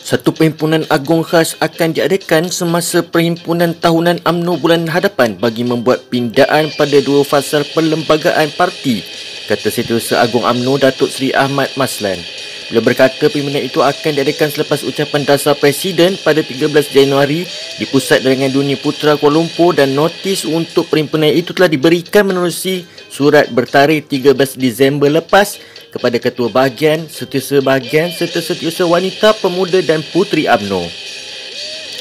Satu perhimpunan agung khas akan diadakan semasa perhimpunan tahunan UMNO bulan hadapan bagi membuat pindaan pada dua fasa perlembagaan parti, kata Setiausaha Agung UMNO Datuk Seri Ahmad Maslan. Beliau berkata perhimpunan itu akan diadakan selepas ucapan dasar Presiden pada 13 Januari di Pusat Dagangan Dunia Putra Kuala Lumpur, dan notis untuk perhimpunan itu telah diberikan menerusi surat bertarikh 13 Disember lepas kepada Ketua Bahagian, Setiausaha Bahagian serta Setiausaha Wanita, Pemuda dan Puteri UMNO.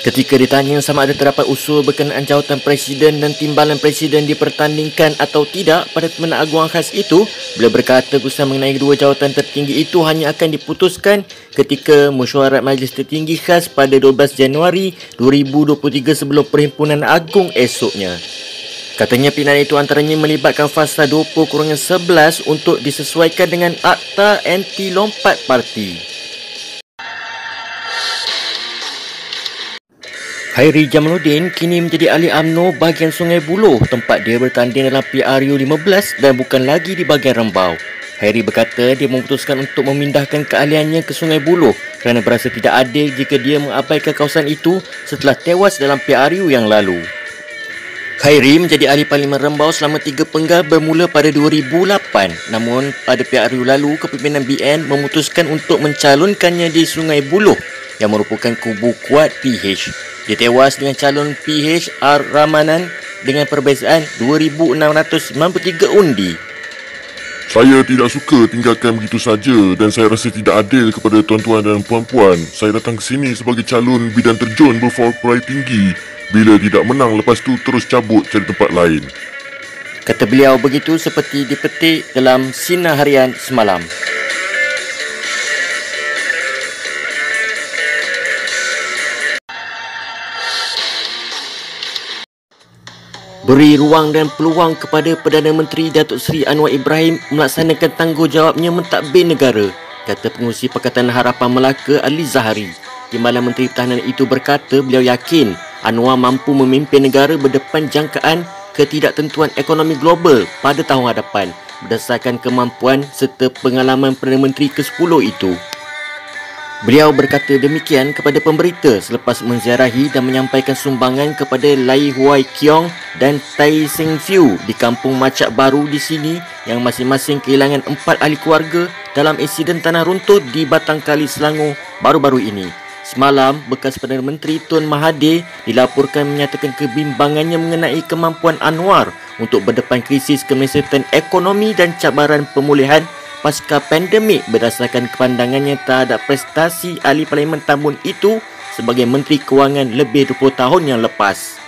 Ketika ditanya sama ada terdapat usul berkenaan jawatan Presiden dan Timbalan Presiden dipertandingkan atau tidak pada perhimpunan agung khas itu, beliau berkata keputusan mengenai kedua jawatan tertinggi itu hanya akan diputuskan ketika mesyuarat Majlis Tertinggi Khas pada 12 Januari 2023 sebelum perhimpunan agung esoknya. Katanya pindaan itu antaranya melibatkan fasa 20-11 untuk disesuaikan dengan Akta Anti Lompat Parti. Khairi Jamaluddin kini menjadi ahli UMNO bahagian Sungai Buloh, tempat dia bertanding dalam PRU 15 dan bukan lagi di bahagian Rembau. Khairi berkata dia memutuskan untuk memindahkan keahliannya ke Sungai Buloh kerana berasa tidak adil jika dia mengabaikan kawasan itu setelah tewas dalam PRU yang lalu. Khairi menjadi ahli Parlimen Rembau selama 3 penggal bermula pada 2008. Namun pada PRU lalu, kepimpinan BN memutuskan untuk mencalonkannya di Sungai Buloh yang merupakan kubu kuat PH. Dia tewas dengan calon PH R. Ramanan dengan perbezaan 2,693 undi. Saya tidak suka tinggalkan begitu saja dan saya rasa tidak adil kepada tuan-tuan dan puan-puan. Saya datang ke sini sebagai calon bidan terjun berformulah tinggi. Bila tidak menang, lepas tu terus cabut cari tempat lain. Kata beliau begitu seperti dipetik dalam Sinar Harian semalam. Beri ruang dan peluang kepada Perdana Menteri Datuk Seri Anwar Ibrahim melaksanakan tanggungjawabnya mentadbir negara, kata Pengerusi Pakatan Harapan Melaka Ali Zahari. Timbalan Menteri Pertahanan itu berkata beliau yakin Anwar mampu memimpin negara berdepan jangkaan ketidaktentuan ekonomi global pada tahun hadapan berdasarkan kemampuan serta pengalaman Perdana Menteri ke-10 itu. Beliau berkata demikian kepada pemberita selepas menziarahi dan menyampaikan sumbangan kepada Lai Huai Kiong dan Tai Seng Fiu di Kampung Macak Baru di sini yang masing-masing kehilangan 4 ahli keluarga dalam insiden tanah runtuh di Batang Kali, Selangor baru-baru ini. Semalam, bekas Perdana Menteri Tun Mahathir dilaporkan menyatakan kebimbangannya mengenai kemampuan Anwar untuk berdepan krisis kemelesetan ekonomi dan cabaran pemulihan pasca pandemik berdasarkan kepandangannya terhadap prestasi ahli Parlimen Tambun itu sebagai Menteri Kewangan lebih 20 tahun yang lepas.